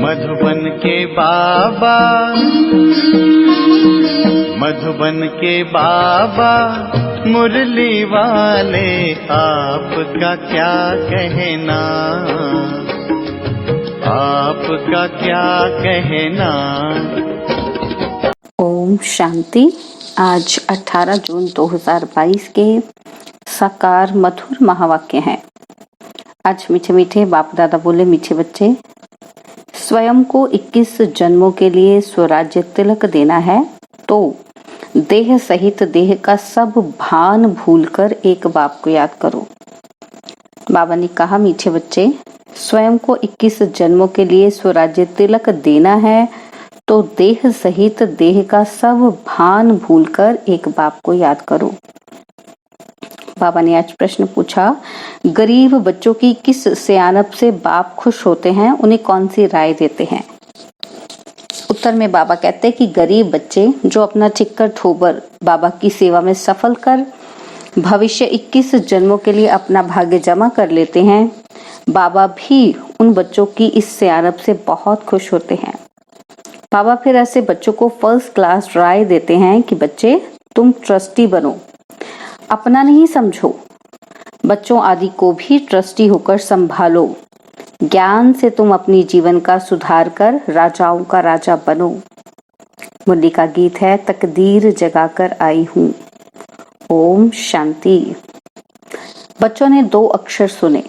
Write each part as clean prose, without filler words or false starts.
मधुबन के बाबा, मधुबन के बाबा मुरली वाले, आपका क्या कहना, आपका क्या कहना। ओम शांति। आज 18 जून 2022 के साकार मधुर महावाक्य हैं। आज मीठे मीठे बाप दादा बोले, मीठे बच्चे, स्वयं को 21 जन्मों के लिए स्वराज्य तिलक देना है तो देह सहित देह का सब भान भूलकर एक बाप को याद करो। बाबा ने कहा, मीठे बच्चे, स्वयं को 21 जन्मों के लिए स्वराज्य तिलक देना है तो देह सहित देह का सब भान भूलकर एक बाप को याद करो। बाबा ने आज प्रश्न पूछा, गरीब बच्चों की किस सियानत से बाप खुश होते हैं, उन्हें कौन सी राय देते हैं? उत्तर में बाबा कहते हैं कि गरीब बच्चे जो अपना ठिक्कर ठोबर बाबा की सेवा में सफल कर भविष्य 21 जन्मों के लिए अपना भाग्य जमा कर लेते हैं, बाबा भी उन बच्चों की इस सियानत से बहुत खुश होते हैं। बाबा फिर ऐसे बच्चों को फर्स्ट क्लास राय देते हैं कि बच्चे, तुम ट्रस्टी बनो, अपना नहीं समझो, बच्चों आदि को भी ट्रस्टी होकर संभालो। ज्ञान से तुम अपनी जीवन का सुधार कर राजाओं का राजा बनो। मुरली का गीत है, तकदीर जगाकर आई हूँ। ओम शांति। बच्चों ने 2 अक्षर सुने।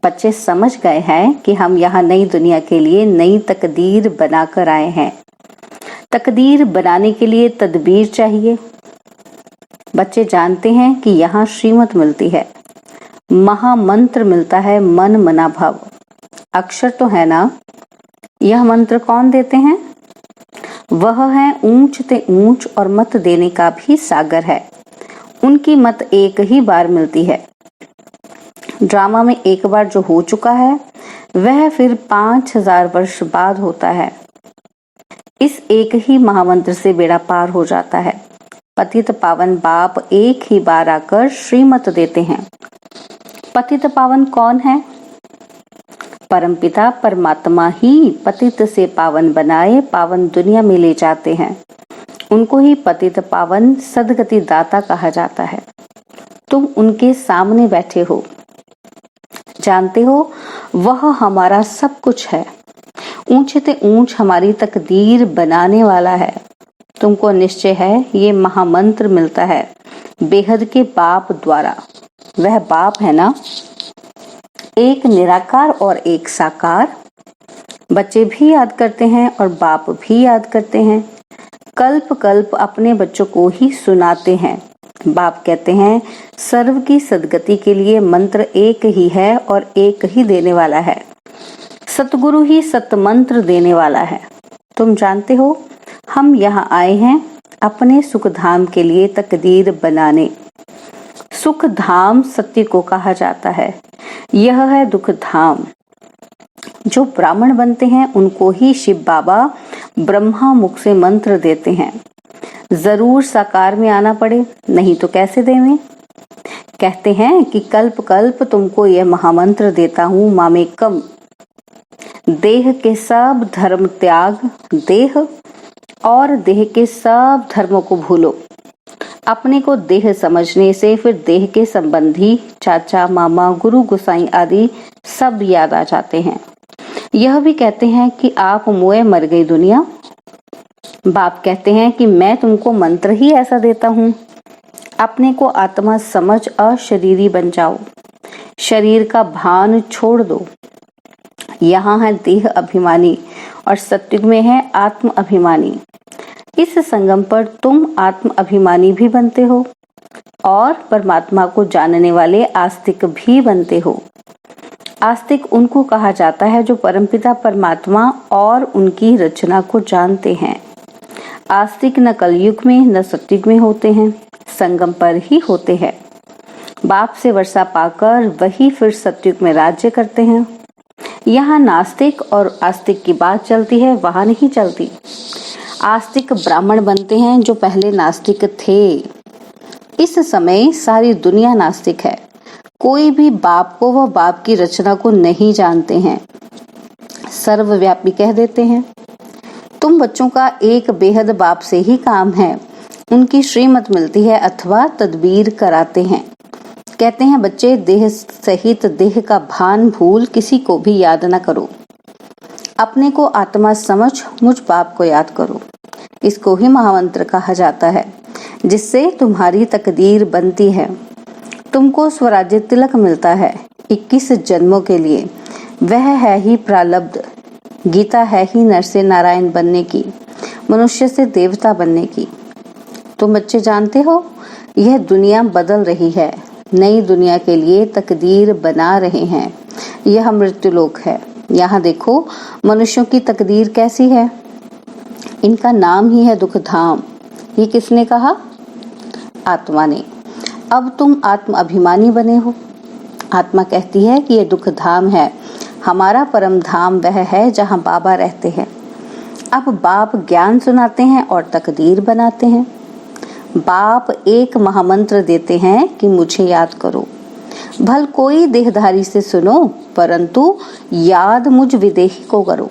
बच्चे समझ गए हैं कि हम यहाँ नई दुनिया के लिए नई तकदीर बनाकर आए हैं। तकदीर बनाने के लिए तदबीर चाहिए। बच्चे जानते हैं कि यहाँ श्रीमत मिलती है, महामंत्र मिलता है, मन मना भव। अक्षर तो है ना। यह मंत्र कौन देते हैं? वह है ऊंच ते ऊंच और मत देने का भी सागर है। उनकी मत एक ही बार मिलती है। ड्रामा में एक बार जो हो चुका है वह फिर 5000 वर्ष बाद होता है। इस एक ही महामंत्र से बेड़ा पार हो जाता है। पतित पावन बाप एक ही बार आकर श्रीमत देते हैं। पतित पावन कौन है? परमपिता परमात्मा ही पतित से पावन बनाए पावन दुनिया में ले जाते हैं। उनको ही पतित पावन सदगति दाता कहा जाता है। तुम उनके सामने बैठे हो, जानते हो वह हमारा सब कुछ है। ऊंचे से ऊंच हमारी तकदीर बनाने वाला है। तुमको निश्चय है ये महामंत्र मिलता है बेहद के बाप द्वारा। वह बाप है ना, एक निराकार और एक साकार। बच्चे भी याद करते हैं और बाप भी याद करते हैं। कल्प कल्प अपने बच्चों को ही सुनाते हैं। बाप कहते हैं, सर्व की सदगति के लिए मंत्र एक ही है और एक ही देने वाला है। सतगुरु ही सतमंत्र देने वाला है। तुम जानते हो हम यहाँ आए हैं अपने सुख धाम के लिए तकदीर बनाने। सुख धाम सत्य को कहा जाता है। यह है दुख धाम। जो ब्राह्मण बनते हैं उनको ही शिव बाबा ब्रह्मा मुख से मंत्र देते हैं। जरूर साकार में आना पड़े, नहीं तो कैसे देवें। कहते हैं कि कल्प कल्प तुमको यह महामंत्र देता हूँ, मामेकम। देह के सब धर्म त्याग, देह और देह के सब धर्मों को भूलो। अपने को देह समझने से फिर देह के संबंधी चाचा मामा गुरु गोसाई आदि सब याद आ जाते हैं। यह भी कहते हैं कि आप मोए मर गई दुनिया। बाप कहते हैं कि मैं तुमको मंत्र ही ऐसा देता हूँ, अपने को आत्मा समझ अशरीरी बन जाओ। शरीर का भान छोड़ दो। यहाँ है देह अभिमानी और सत्युग में है आत्म अभिमानी। इस संगम पर तुम आत्म अभिमानी भी बनते हो और परमात्मा को जानने वाले आस्तिक भी बनते हो। आस्तिक उनको कहा जाता है जो परमपिता परमात्मा और उनकी रचना को जानते हैं। आस्तिक न कलयुग में न सतयुग में होते हैं, संगम पर ही होते हैं। बाप से वर्षा पाकर वही फिर सतयुग में राज्य करते हैं। यहाँ नास्तिक और आस्तिक की बात चलती है, वहां नहीं चलती। आस्तिक ब्राह्मण बनते हैं जो पहले नास्तिक थे। इस समय सारी दुनिया नास्तिक है। कोई भी बाप को व बाप की रचना को नहीं जानते हैं। सर्वव्यापी कह देते हैं। तुम बच्चों का एक बेहद बाप से ही काम है, उनकी श्रीमत मिलती है अथवा तदबीर कराते हैं। कहते हैं बच्चे, देह सहित देह का भान भूल किसी को भी याद न करो, अपने को आत्मा समझ मुझ बाप को याद करो। इसको ही महामंत्र कहा जाता है, जिससे तुम्हारी तकदीर बनती है। तुमको स्वराज्य तिलक मिलता है 21 जन्मों के लिए। वह है ही प्रारब्ध। गीता है ही नर से नारायण बनने की, मनुष्य से देवता बनने की। तुम बच्चे जानते हो, यह दुनिया बदल रही है, नई दुनिया के लिए तकदीर बना रहे हैं। यह मृत्युलोक है। यहाँ देखो मनुष्यों की तकदीर कैसी है। इनका नाम ही है दुख धाम। ये किसने कहा? आत्मा ने। अब तुम आत्म अभिमानी बने हो। आत्मा कहती है कि यह दुख धाम है, हमारा परम धाम वह है जहाँ बाबा रहते हैं। अब बाप ज्ञान सुनाते हैं और तकदीर बनाते हैं। बाप एक महामंत्र देते हैं कि मुझे याद करो। भल कोई देहधारी से सुनो, परंतु याद मुझ विदेही को करो।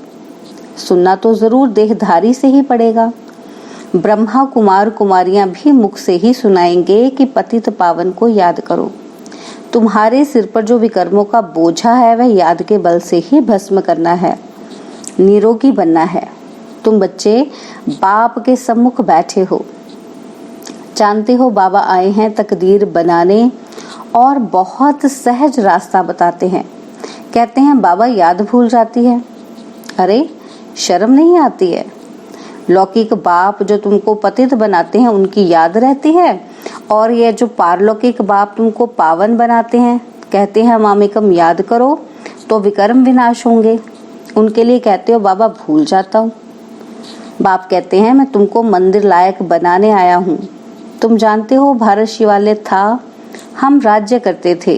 सुनना तो जरूर देहधारी से ही पड़ेगा। ब्रह्मा कुमार कुमारियां भी मुख से ही सुनाएंगे कि पतित पावन को याद करो। तुम्हारे सिर पर जो विकर्मों का बोझा है वह याद के बल से ही भस्म करना है, निरोगी बनना है। तुम बच्चे बाप के सम्मुख बैठे हो। जानते हो बाबा आए हैं तकदीर बनाने और बहुत सहज रास्ता बताते हैं। कहते हैं बाबा याद भूल जाती है। अरे शर्म नहीं आती है? लौकिक बाप जो तुमको पतित बनाते हैं उनकी याद रहती है, और ये जो पारलौकिक बाप तुमको पावन बनाते हैं, कहते हैं मामेकम याद करो तो विकर्म विनाश होंगे, उनके लिए कहते हो बाबा भूल जाता हूँ। बाप कहते हैं मैं तुमको मंदिर लायक बनाने आया हूँ। तुम जानते हो भारत शिवालय था, हम राज्य करते थे,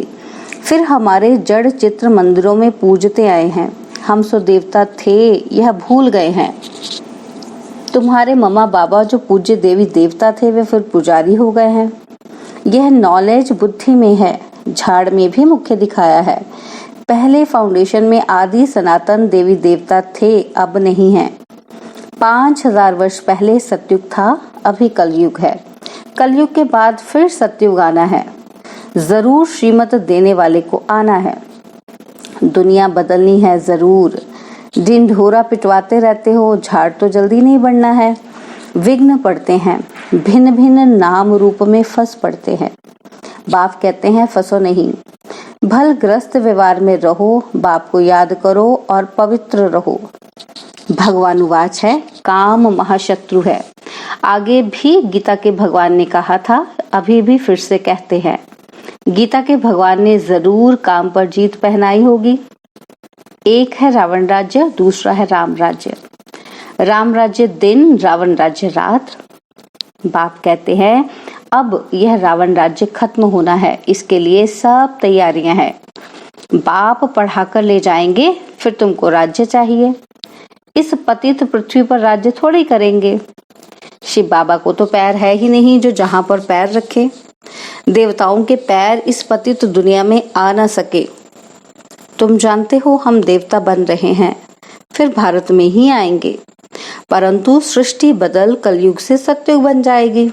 फिर हमारे जड़ चित्र मंदिरों में पूजते आए हैं। हम सो देवता थे, यह भूल गए हैं। तुम्हारे मम्मा बाबा जो पूज्य देवी देवता थे वे फिर पुजारी हो गए हैं। यह नॉलेज बुद्धि में है, झाड़ में भी मुख्य दिखाया है। पहले फाउंडेशन में आदि सनातन देवी देवता थे, अब नहीं है। 5000 वर्ष पहले सतयुग था, अभी कलयुग है। कलयुग के बाद फिर सतयुग आना है। जरूर श्रीमत देने वाले को आना है। दुनिया बदलनी है जरूर। ढिंढोरा पिटवाते रहते हो, झाड़ तो जल्दी नहीं बढ़ना है। विघ्न पड़ते हैं, भिन्न भिन्न नाम रूप में फंस पड़ते हैं। बाप कहते हैं फंसो नहीं, भल ग्रस्त व्यवहार में रहो, बाप को याद करो और पवित्र रहो। भगवान उवाच है, काम महाशत्रु है। आगे भी गीता के भगवान ने कहा था, अभी भी फिर से कहते हैं। गीता के भगवान ने जरूर काम पर जीत पहनाई होगी। एक है रावण राज्य, दूसरा है राम राज्य। राम राज्य दिन, रावण राज्य रात। बाप कहते हैं अब यह रावण राज्य खत्म होना है, इसके लिए सब तैयारियां हैं। बाप पढ़ाकर ले जाएंगे, फिर तुमको राज्य चाहिए। इस पतित पृथ्वी पर राज्य थोड़ी करेंगे। शिव बाबा को तो पैर है ही नहीं जो जहां पर पैर रखे। देवताओं के पैर इस पतित दुनिया में आ ना सके। तुम जानते हो हम देवता बन रहे हैं, फिर भारत में ही आएंगे, परंतु सृष्टि बदल कलयुग से सतयुग बन जाएगी।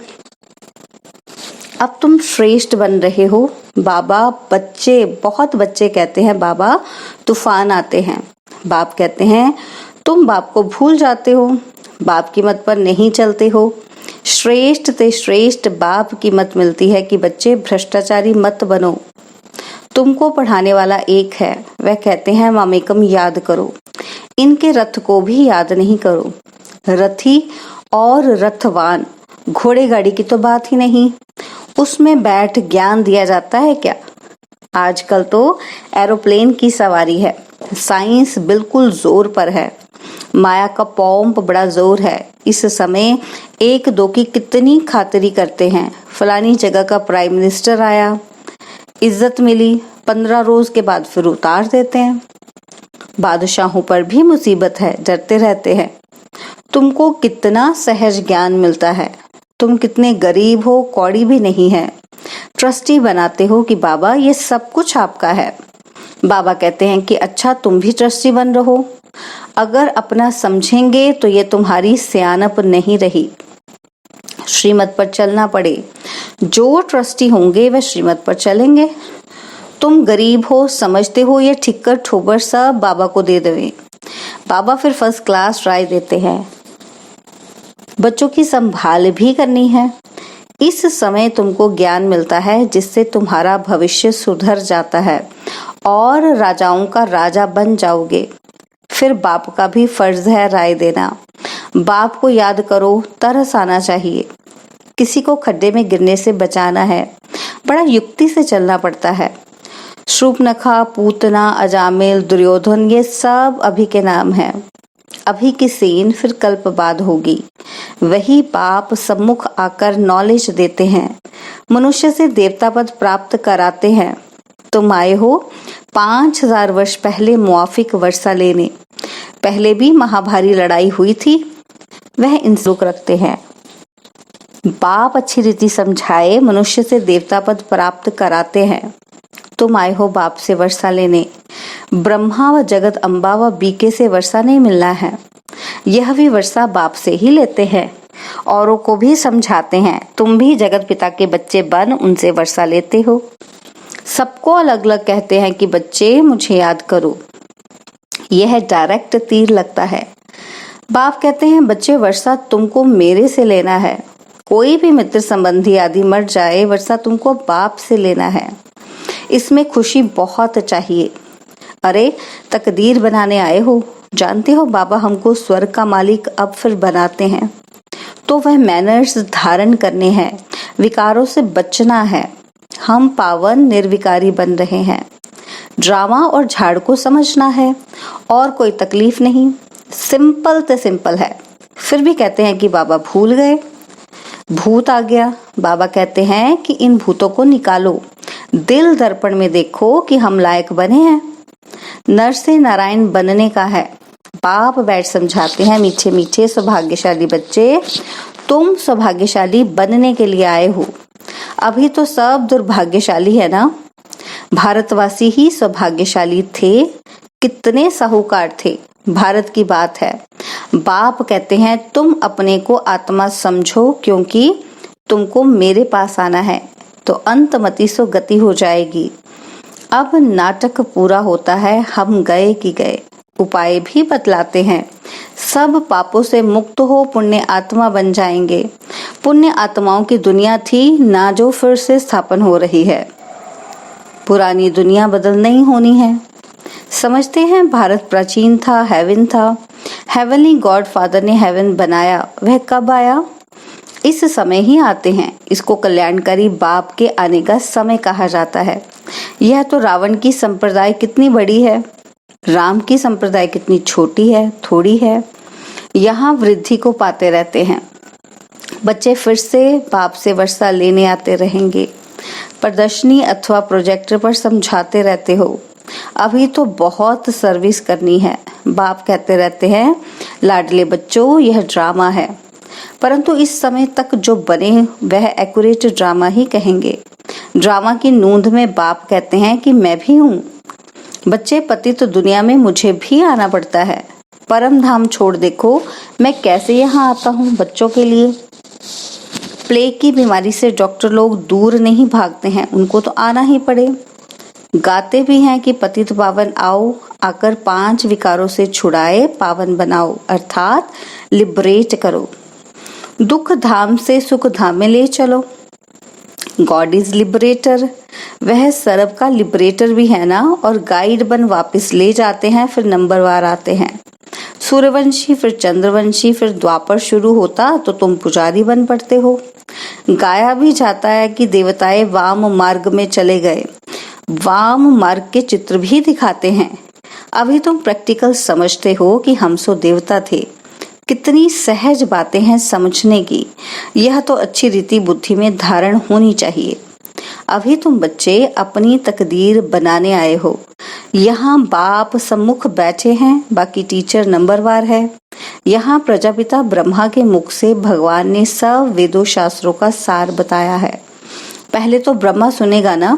अब तुम श्रेष्ठ बन रहे हो। बाबा बच्चे, बहुत बच्चे कहते हैं बाबा तूफान आते हैं। बाप कहते हैं तुम बाप को भूल जाते हो, बाप की मत पर नहीं चलते हो। श्रेष्ठ ते श्रेष्ठ बाप की मत मिलती है कि बच्चे भ्रष्टाचारी मत बनो। तुमको पढ़ाने वाला एक है, वह कहते हैं मामेकम याद करो। इनके रथ को भी याद नहीं करो। रथी और रथवान, घोड़े गाड़ी की तो बात ही नहीं, उसमें बैठ ज्ञान दिया जाता है क्या? आजकल तो एरोप्लेन की सवारी है। साइंस बिल्कुल जोर पर है। माया का पॉम्प बड़ा जोर है। इस समय 1-2 की कितनी खातिरी करते हैं। फलानी जगह का प्राइम मिनिस्टर आया, इज्जत मिली, 15 रोज के बाद फिर उतार देते हैं। बादशाहों पर भी मुसीबत है, डरते रहते हैं। तुमको कितना सहज ज्ञान मिलता है। तुम कितने गरीब हो, कौड़ी भी नहीं है। ट्रस्टी बनाते हो कि बाबा ये सब कुछ आपका है। बाबा कहते हैं कि अच्छा तुम भी ट्रस्टी बन रहो। अगर अपना समझेंगे तो ये तुम्हारी सियानप नहीं रही। श्रीमत पर चलना पड़े, जो ट्रस्टी होंगे वह श्रीमत पर चलेंगे। तुम गरीब हो, समझते हो, ये ठिक्कर ठोबर सब बाबा को दे देवे। बाबा फिर फर्स्ट क्लास राय देते हैं। बच्चों की संभाल भी करनी है। इस समय तुमको ज्ञान मिलता है जिससे तुम्हारा भविष्य सुधर जाता है और राजाओं का राजा बन जाओगे। फिर बाप का भी फर्ज है राय देना। बाप को याद करो, तरस आना चाहिए। किसी को खड्डे में गिरने से बचाना है, बड़ा युक्ति से चलना पड़ता है। शूर्पणखा, पूतना, अजामिल, दुर्योधन, ये सब अभी के नाम हैं। अभी की सीन फिर कल्प बाद होगी। वही बाप सम्मुख आकर नॉलेज देते हैं, मनुष्य से देवता पद प्राप्त कराते हैं। तुम आए हो 5000 वर्ष पहले मुआफिक वर्षा लेने। पहले भी महाभारी लड़ाई हुई थी, वह इंसुख रखते हैं। बाप अच्छी रीति समझाए, मनुष्य से देवता पद प्राप्त कराते हैं। तुम आए हो बाप से वर्षा लेने। ब्रह्मा व जगत अम्बा व बीके से वर्षा नहीं मिलना है, यह भी वर्षा बाप से ही लेते हैं। औरों को भी समझाते हैं, तुम भी जगत पिता के बच्चे बन उनसे वर्षा लेते हो। सबको अलग अलग कहते हैं कि बच्चे मुझे याद करो। यह डायरेक्ट तीर लगता है। बाप कहते हैं बच्चे वर्षा तुमको मेरे से लेना है। कोई भी मित्र संबंधी आदि मर जाए, वर्षा तुमको बाप से लेना है। इसमें खुशी बहुत चाहिए। अरे तकदीर बनाने आए हो, जानते हो बाबा हमको स्वर्ग का मालिक अब फिर बनाते हैं, तो वह मैनर्स धारण करने हैं, विकारों से बचना है। हम पावन निर्विकारी बन रहे हैं। ड्रामा और झाड़ को समझना है और कोई तकलीफ नहीं, सिंपल तो सिंपल है। फिर भी कहते हैं कि बाबा भूल गए, भूत आ गया। बाबा कहते हैं कि इन भूतों को निकालो, दिल दर्पण में देखो कि हम लायक बने हैं। नर से नारायण बनने का है। बाप बैठ समझाते हैं, मीठे मीठे सौभाग्यशाली बच्चे, तुम सौभाग्यशाली बनने के लिए आए हो। अभी तो सब दुर्भाग्यशाली है ना। भारतवासी ही सौभाग्यशाली थे, कितने साहूकार थे। भारत की बात है। बाप कहते हैं तुम अपने को आत्मा समझो, क्योंकि तुमको मेरे पास आना है तो अंतमति सो गति हो जाएगी। अब नाटक पूरा होता है, हम गए कि गए। उपाय भी बतलाते हैं, सब पापों से मुक्त हो, पुण्य आत्मा बन जाएंगे। पुण्य आत्माओं की दुनिया थी ना, जो फिर से स्थापन हो रही है। पुरानी दुनिया बदल नहीं होनी है। समझते हैं भारत प्राचीन था, हेवन था। हेवनली गॉड फादर ने हेवन बनाया, वह कब आया? इस समय ही आते हैं। इसको कल्याणकारी बाप के आने का समय कहा जाता है। यह तो रावण की संप्रदाय कितनी बड़ी है, राम की संप्रदाय कितनी छोटी है, थोड़ी है। यहाँ वृद्धि को पाते रहते हैं। बच्चे फिर से बाप से वर्षा लेने आते रहेंगे। प्रदर्शनी अथवा प्रोजेक्टर पर समझाते रहते हो। अभी तो बहुत सर्विस करनी है। बाप कहते रहते हैं लाडले बच्चों, यह ड्रामा है, परंतु इस समय तक जो बने वह एक्यूरेट ड्रामा ही कहेंगे। ड्रामा की नूंद में बाप कहते हैं कि मैं भी हूँ। बच्चे पतित दुनिया में मुझे भी आना पड़ता है। परम धाम छोड़ देखो मैं कैसे यहाँ आता हूँ बच्चों के लिए। प्लेग की बीमारी से डॉक्टर लोग दूर नहीं भागते हैं, उनको तो आना ही पड़े। गाते भी हैं कि पतित पावन आओ, आकर 5 विकारों से छुड़ाए पावन बनाओ, अर्थात लिबरेट करो। दुख धाम से सुख धाम में ले चलो। गॉड इज लिबरेटर, वह सर्व का लिबरेटर भी है ना, और गाइड बन वापस ले जाते हैं। फिर नंबरवार आते हैं, सूर्यवंशी, फिर चंद्रवंशी, फिर द्वापर शुरू होता तो तुम पुजारी बन पड़ते हो। गाया भी जाता है कि देवताएं वाम मार्ग में चले गए, वाम मार्ग के चित्र भी दिखाते हैं। अभी तुम प्रैक्टिकल समझते हो कि हम सो देवता थे। कितनी सहज बातें हैं समझने की, यह तो अच्छी रीति बुद्धि में धारण होनी चाहिए। अभी तुम बच्चे अपनी तकदीर बनाने आए हो। यहाँ बाप सम्मुख बैठे हैं, बाकी टीचर नंबरवार है। यहाँ प्रजापिता ब्रह्मा के मुख से भगवान ने सब वेदों शास्त्रों का सार बताया है। पहले तो ब्रह्मा सुनेगा ना।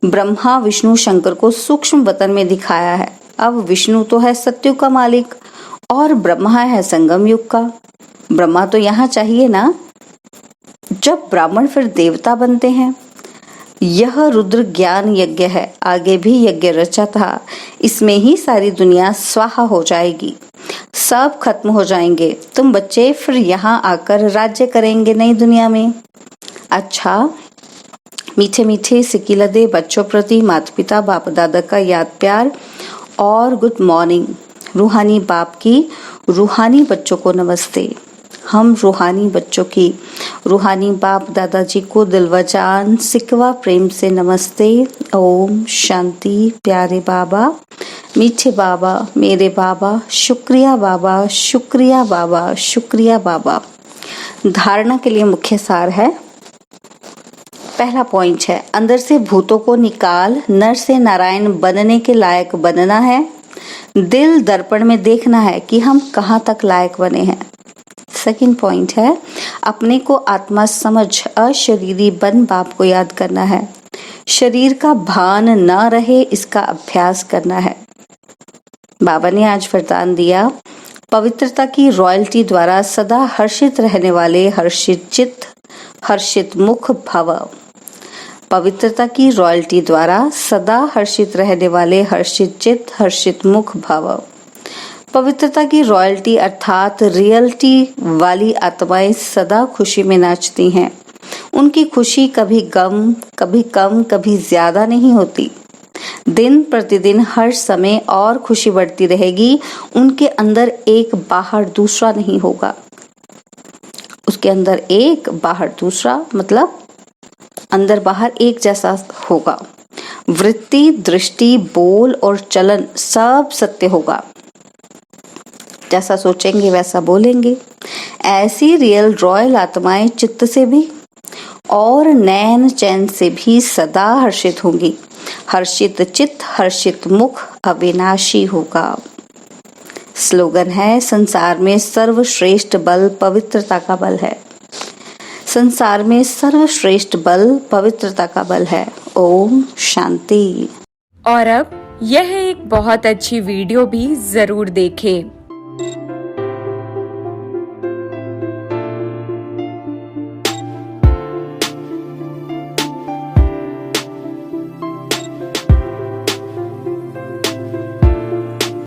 ब्रह्मा विष्णु शंकर को सूक्ष्म वतन में दिखाया है। अब विष्णु तो है सत्युग का मालिक, और ब्रह्मा है संगम युग का। ब्रह्मा तो यहाँ चाहिए ना, जब ब्राह्मण फिर देवता बनते हैं। यह रुद्र ज्ञान यज्ञ है, आगे भी यज्ञ रचा था, इसमें ही सारी दुनिया स्वाहा हो जाएगी, सब खत्म हो जाएंगे। तुम बच्चे फिर यहाँ आकर राज्य करेंगे नई दुनिया में। अच्छा, मीठे मीठे सिकिलदे बच्चों प्रति माता पिता बाप दादा का याद प्यार और गुड मॉर्निंग। रूहानी बाप की रूहानी बच्चों को नमस्ते। हम रूहानी बच्चों की रूहानी बाप दादाजी को दिलवजान सिकवा प्रेम से नमस्ते। ओम शांति। प्यारे बाबा, मीठे बाबा, मेरे बाबा, शुक्रिया बाबा, शुक्रिया बाबा, शुक्रिया बाबा। धारणा के लिए मुख्य सार है, पहला पॉइंट है अंदर से भूतों को निकाल नर से नारायण बनने के लायक बनना है। दिल दर्पण में देखना है कि हम कहाँ तक लायक बने हैं। सेकंड पॉइंट है अपने को आत्मा समझ अशरीरी बन बाप को याद करना है। शरीर का भान न रहे इसका अभ्यास करना है। बाबा ने आज वरदान दिया, पवित्रता की रॉयल्टी द्वारा सदा हर्षित रहने वाले हर्षित चित्त हर्षित मुख भव। पवित्रता की रॉयल्टी द्वारा सदा हर्षित रहने वाले हर्षित चित्त हर्षित मुख भव। पवित्रता की रॉयल्टी अर्थात रियलिटी वाली आत्माएं सदा खुशी में नाचती हैं। उनकी खुशी कभी गम, कभी कम, कभी ज्यादा नहीं होती। दिन प्रतिदिन हर समय और खुशी बढ़ती रहेगी। उनके अंदर एक बाहर दूसरा नहीं होगा। उसके अंदर एक बाहर दूसरा मतलब अंदर बाहर एक जैसा होगा। वृत्ति, दृष्टि, बोल और चलन सब सत्य होगा। जैसा सोचेंगे वैसा बोलेंगे। ऐसी रियल रॉयल आत्माएं चित्त से भी और नैन चैन से भी सदा हर्षित होंगी। हर्षित चित्त हर्षित मुख अविनाशी होगा। स्लोगन है, संसार में सर्वश्रेष्ठ बल पवित्रता का बल है। संसार में सर्वश्रेष्ठ बल पवित्रता का बल है। ओम शांति। और अब यह एक बहुत अच्छी वीडियो भी जरूर देखें।